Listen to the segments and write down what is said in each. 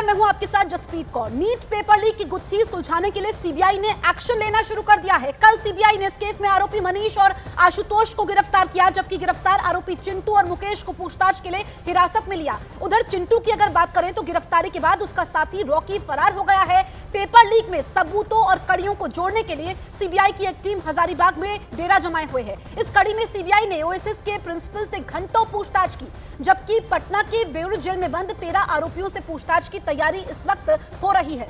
मैं हूं आपके साथ Jaspreet Kaur. NEET paper leak की गुत्थी सुलझाने के लिए सीबीआई ने एक्शन लेना शुरू कर दिया है। कल सीबीआई ने इस केस में आरोपी मनीष और आशुतोष को गिरफ्तार किया, जबकि गिरफ्तार आरोपी चिंटू और मुकेश को पूछताछ के लिए हिरासत में लिया। उधर चिंटू की अगर बात करें तो गिरफ्तारी के बाद उसका साथी रॉकी फरार हो गया है। पेपर लीक में सबूतों और कड़ियों को जोड़ने के लिए सीबीआई की एक टीम हजारीबाग में डेरा जमाए हुए है। इस कड़ी में सीबीआई ने ओएसएस के प्रिंसिपल से घंटों पूछताछ की, जबकि पटना के बेउर जेल में बंद 13 आरोपियों से पूछताछ की तैयारी इस वक्त हो रही है।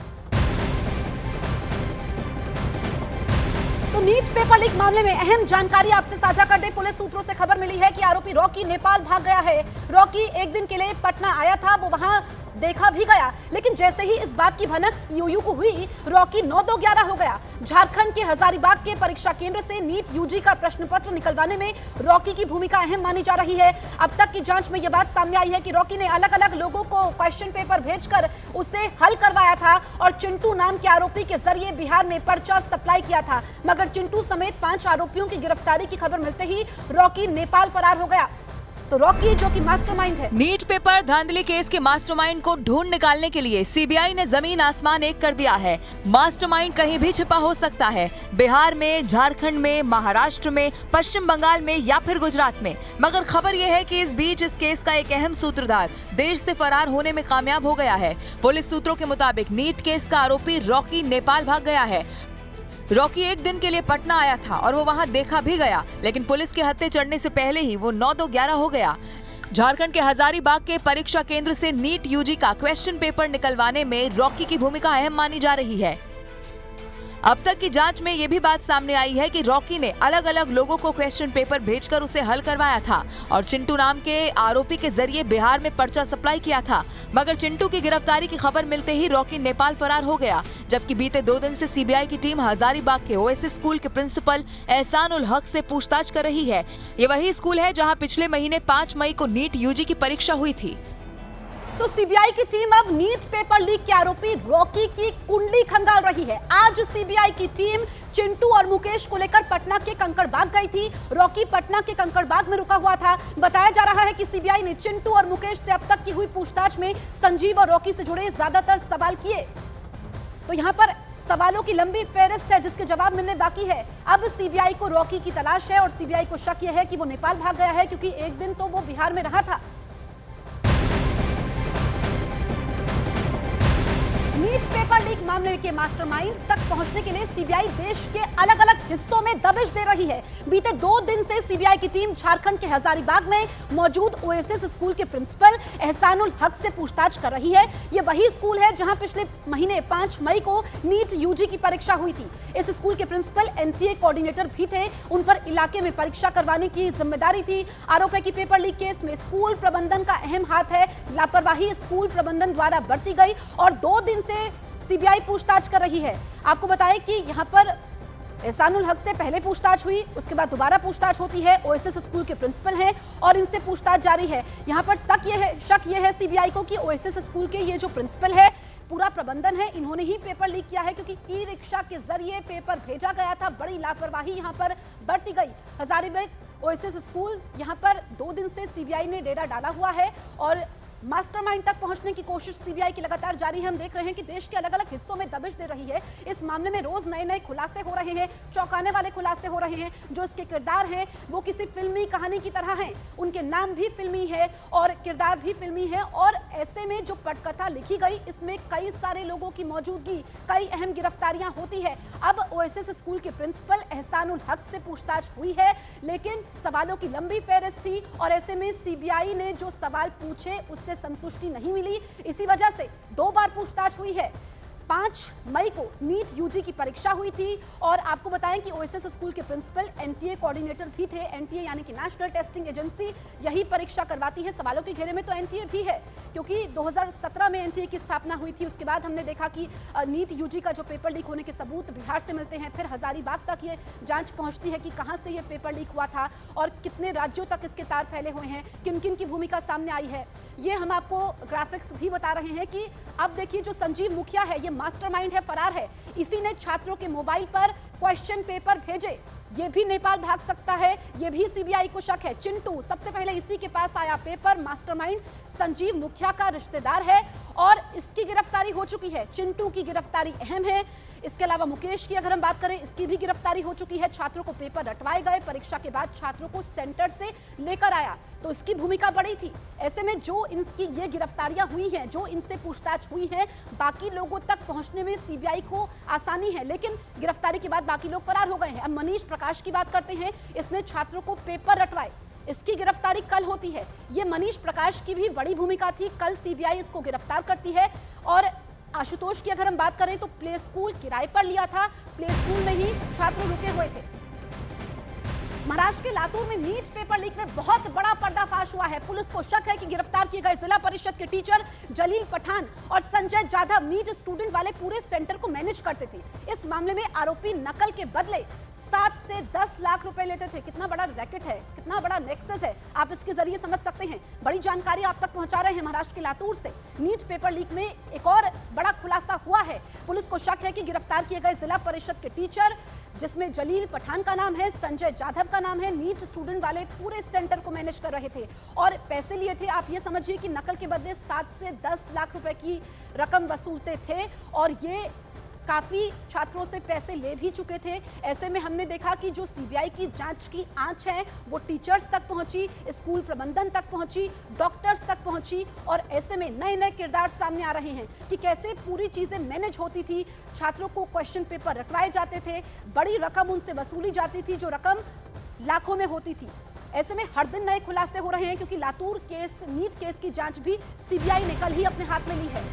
तो नीट पेपर लीक मामले में अहम जानकारी आपसे साझा कर दें। पुलिस सूत्रों से खबर मिली है कि आरोपी रॉकी नेपाल भाग गया है। रॉकी एक दिन के लिए पटना आया था, वो वहां देखा भी गया, लेकिन जैसे ही इस बात की भनक यूयू को हुई, रॉकी 9-2-11 हो गया। झारखंड के हजारीबाग के परीक्षा केंद्र से नीट यूजी का प्रश्न पत्र निकलवाने में रॉकी की भूमिका अहम मानी जा रही है। अब तक की जांच में यह बात सामने आई है कि रॉकी ने अलग अलग लोगों को क्वेश्चन पेपर भेजकर उसे हल करवाया था और चिंटू नाम के आरोपी के जरिए बिहार में पर्चा सप्लाई किया था। मगर चिंटू समेत 5 आरोपियों की गिरफ्तारी की खबर मिलते ही रॉकी नेपाल फरार हो गया। तो रॉकी जो कि मास्टरमाइंड है, नीट पेपर धांधली केस के मास्टरमाइंड को ढूंढ निकालने के लिए सीबीआई ने जमीन आसमान एक कर दिया है। मास्टरमाइंड कहीं भी छिपा हो सकता है, बिहार में, झारखंड में, महाराष्ट्र में, पश्चिम बंगाल में या फिर गुजरात में। मगर खबर यह है कि इस बीच इस केस का एक अहम सूत्रधार देश से फरार होने में कामयाब हो गया है। पुलिस सूत्रों के मुताबिक नीट केस का आरोपी रॉकी नेपाल भाग गया है। रॉकी एक दिन के लिए पटना आया था और वो वहां देखा भी गया, लेकिन पुलिस के हत्थे चढ़ने से पहले ही वो 9-2-11 हो गया। झारखंड के हजारीबाग के परीक्षा केंद्र से नीट यूजी का क्वेश्चन पेपर निकलवाने में रॉकी की भूमिका अहम मानी जा रही है। अब तक की जांच में ये भी बात सामने आई है कि रॉकी ने अलग अलग लोगों को क्वेश्चन पेपर भेजकर उसे हल करवाया था और चिंटू नाम के आरोपी के जरिए बिहार में पर्चा सप्लाई किया था। मगर चिंटू की गिरफ्तारी की खबर मिलते ही रॉकी नेपाल फरार हो गया, जबकि बीते 2 दिन से सीबीआई की टीम हजारीबाग के ओएसएस स्कूल के प्रिंसिपल एहसानुल हक से पूछताछ कर रही है। ये वही स्कूल है जहाँ पिछले महीने 5 मई को नीट यूजी की परीक्षा हुई थी। तो सीबीआई की टीम अब नीट पेपर लीक के आरोपी रॉकी की कुंडली खंगाल रही है। आज सीबीआई की टीम चिंटू और मुकेश को लेकर पटना के कंकड़बाग गई थी। रॉकी पटना के कंकड़बाग में रुका हुआ था। बताया जा रहा है कि सीबीआई ने चिंटू और मुकेश से अब तक की हुई पूछताछ में संजीव और रॉकी से जुड़े ज्यादातर सवाल किए। तो यहाँ पर सवालों की लंबी फेहरिस्त है जिसके जवाब मिलने बाकी है। अब सीबीआई को रॉकी की तलाश है और सीबीआई को शक यह है कि वो नेपाल भाग गया है, क्योंकि एक दिन तो वो बिहार में रहा था। नीट पेपर लीक मामले के मास्टरमाइंड तक पहुंचने के लिए सीबीआई देश के अलग अलग हिस्सों में दबिश दे रही है। बीते 2 दिन से सीबीआई की टीम झारखंड के हजारीबाग में मौजूद ओएसएस स्कूल के प्रिंसिपल एहसानुल हक से पूछताछ कर रही है। ये वही स्कूल है जहां पिछले महीने 5 मई को नीट यूजी की परीक्षा हुई थी। इस स्कूल के प्रिंसिपल एनटीए कोऑर्डिनेटर भी थे। उन पर इलाके में परीक्षा करवाने की जिम्मेदारी थी। आरोप है कि पेपर लीक केस में स्कूल प्रबंधन का अहम हाथ है। लापरवाही स्कूल प्रबंधन द्वारा बरती गई और 2 दिन से सीबीआई पूछताछ कर रही है। आपको बताएं कि यहां पर एहसानुल हक से पहले पूछताछ हुई, उसके बाद दोबारा पूछताछ होती है। ओएसएस स्कूल के प्रिंसिपल हैं और इनसे पूछताछ जारी है। यहां पर शक ये है सीबीआई को कि ओएसएस स्कूल के ये जो प्रिंसिपल है, पूरा प्रबंधन है, इन्होंने ही पेपर लीक किया है, क्योंकि ई रिक्शा के जरिए पेपर भेजा गया था। बड़ी लापरवाही यहां पर बरती गई। हजारीबाग ओएसएस स्कूल यहां पर 2 दिन से सीबीआई ने डेरा डाला हुआ है और मास्टरमाइंड तक पहुंचने की कोशिश सीबीआई की लगातार जारी है। हम देख रहे हैं कि देश के अलग अलग हिस्सों में दबिश दे रही है। इस मामले में रोज नए नए खुलासे हो रहे हैं, चौंकाने वाले खुलासे हो रहे हैं। जो इसके किरदार हैं वो किसी फिल्मी कहानी की तरह हैं। उनके नाम भी फिल्मी है और किरदार भी फिल्मी है। और ऐसे में जो पटकथा लिखी गई, इसमें कई सारे लोगों की मौजूदगी, कई अहम गिरफ्तारियां होती है। अब ओएसएस स्कूल के प्रिंसिपल एहसानुल हक से पूछताछ हुई है, लेकिन सवालों की लंबी फेहरिस्त थी और ऐसे में सीबीआई ने जो सवाल पूछे उससे संतुष्टि नहीं मिली। इसी वजह से 2 बार पूछताछ हुई है। 5 मई को नीट यूजी की परीक्षा हुई थी और आपको बताएं कि ओएसएस स्कूल के प्रिंसिपल एनटीए कोऑर्डिनेटर भी थे। एनटीए यानी कि नेशनल टेस्टिंग एजेंसी, यही परीक्षा करवाती है। सवालों के घेरे में तो एनटीए भी है, क्योंकि 2017 में एनटीए की स्थापना हुई थी। उसके बाद हमने देखा कि नीट यूजी का जो पेपर लीक होने के सबूत बिहार से मिलते हैं, फिर हजारीबाग तक ये जांच पहुंचती है कि कहां से ये पेपर लीक हुआ था और कितने राज्यों तक इसके तार फैले हुए हैं, किन किन की भूमिका सामने आई है। ये हम आपको ग्राफिक्स भी बता रहे हैं कि अब देखिए जो संजीव मुखिया है, ये मास्टरमाइंड है, फरार है। इसी ने छात्रों के मोबाइल पर क्वेश्चन पेपर भेजे ये भी नेपाल भाग सकता है, ये भी सीबीआई को शक है। चिंटू सबसे पहले इसी के पास आया पेपर, मास्टरमाइंड संजीव मुखिया का रिश्तेदार है और इसकी गिरफ्तारी हो चुकी है। चिंटू की गिरफ्तारी अहम है। इसके अलावा मुकेश की अगर हम बात करें, इसकी भी गिरफ्तारी हो चुकी है। छात्रों को पेपर रटवाए गए, परीक्षा के बाद छात्रों को सेंटर से लेकर आया, तो इसकी भूमिका बड़ी थी। ऐसे में जो इनकी ये गिरफ्तारियां हुई हैं, जो इनसे पूछताछ हुई है, बाकी लोगों तक पहुंचने में सीबीआई को आसानी है, लेकिन गिरफ्तारी के बाद बाकी लोग फरार हो गए हैं। अब मनीष प्रकाश की बात करते हैं, इसने छात्रों को पेपर रटवाए, इसकी गिरफ्तारी कल होती है। ये मनीष प्रकाश की भी बड़ी भूमिका थी, कल सीबीआई इसको गिरफ्तार करती है। और आशुतोष की अगर हम बात करें तो प्ले स्कूल किराए पर लिया था, प्ले स्कूल में ही छात्र रुके हुए थे। महाराष्ट्र के लातूर में नीट पेपर लीक में बहुत बड़ा पर्दाफाश हुआ है। पुलिस को शक है कि गिरफ्तार किए गए जिला परिषद के टीचर जलील पठान और संजय जाधव नीट स्टूडेंट वाले पूरे सेंटर को मैनेज करते थे। इस मामले में आरोपी नकल के बदले 7 से 10 लाख रुपए लेते थे। कितना बड़ा रैकेट है, कितना बड़ा नेक्सस है, आप इसके जरिए समझ सकते हैं। बड़ी जानकारी आप तक पहुंचा रहे हैं महाराष्ट्र के लातूर से। नीट पेपर लीक में एक और बड़ा खुलासा हुआ है। पुलिस को शक है कि गिरफ्तार किए गए जिला परिषद के टीचर, जिसमें जलील पठान का नाम है, संजय जाधव का नाम है, नीट स्टूडेंट वाले पूरे सेंटर को मैनेज कर रहे थे और पैसे लिए थे। आप ये समझिए कि नकल के बदले 7 से 10 लाख रुपए की रकम वसूलते थे और ये काफी छात्रों से पैसे ले भी चुके थे। ऐसे में हमने देखा कि जो सीबीआई की जांच की आंच है वो टीचर्स तक पहुंची, स्कूल प्रबंधन तक पहुंची, डॉक्टर्स तक पहुंची और ऐसे में नए नए किरदार सामने आ रहे हैं कि कैसे पूरी चीजें मैनेज होती थी। छात्रों को क्वेश्चन पेपर रटवाए जाते थे, बड़ी रकम उनसे वसूली जाती थी, जो रकम लाखों में होती थी। ऐसे में हर दिन नए खुलासे हो रहे हैं क्योंकि लातूर केस, नीट केस की जांच भी सीबीआई ने कल ही अपने हाथ में ली है।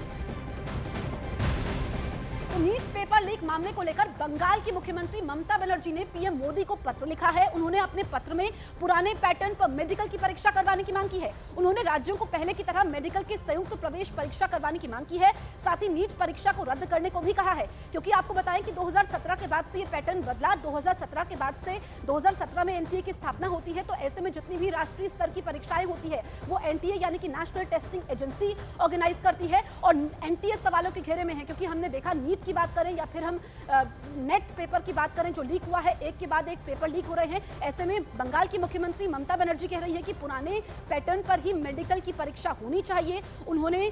तो नीट पेपर लीक मामले को लेकर बंगाल की मुख्यमंत्री ममता बनर्जी ने पीएम मोदी को पत्र लिखा है। उन्होंने अपने पत्र में पुराने पैटर्न पर मेडिकल की परीक्षा करवाने की मांग की है। उन्होंने राज्यों को पहले की तरह मेडिकल की संयुक्त प्रवेश परीक्षा करवाने की मांग की है। साथ ही नीट परीक्षा को रद्द करने को भी कहा है, क्योंकि आपको बताएं कि 2017 के बाद से ये पैटर्न बदला। 2017 के बाद से 2017 में एनटीए की स्थापना होती है, तो ऐसे में जितनी भी राष्ट्रीय स्तर की परीक्षाएं होती है वो एनटीए यानी कि नेशनल टेस्टिंग एजेंसी ऑर्गेनाइज करती है और एनटीए सवालों के घेरे में है, क्योंकि हमने देखा नीट की बात करें या फिर हम नेट पेपर की बात करें जो लीक हुआ है, एक के बाद एक पेपर लीक हो रहे हैं। ऐसे में बंगाल की मुख्यमंत्री ममता बनर्जी कह रही है कि पुराने पैटर्न पर ही मेडिकल की परीक्षा होनी चाहिए। उन्होंने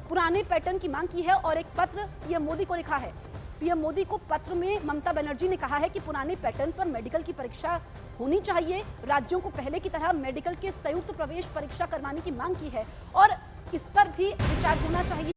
पुराने पैटर्न की मांग की है और एक पत्र पीएम मोदी को लिखा है। पीएम मोदी को पत्र में ममता बनर्जी ने कहा है कि पुराने पैटर्न पर मेडिकल की परीक्षा होनी चाहिए, राज्यों को पहले की तरह मेडिकल के संयुक्त प्रवेश परीक्षा करवाने की मांग की है और इस पर भी विचार होना चाहिए।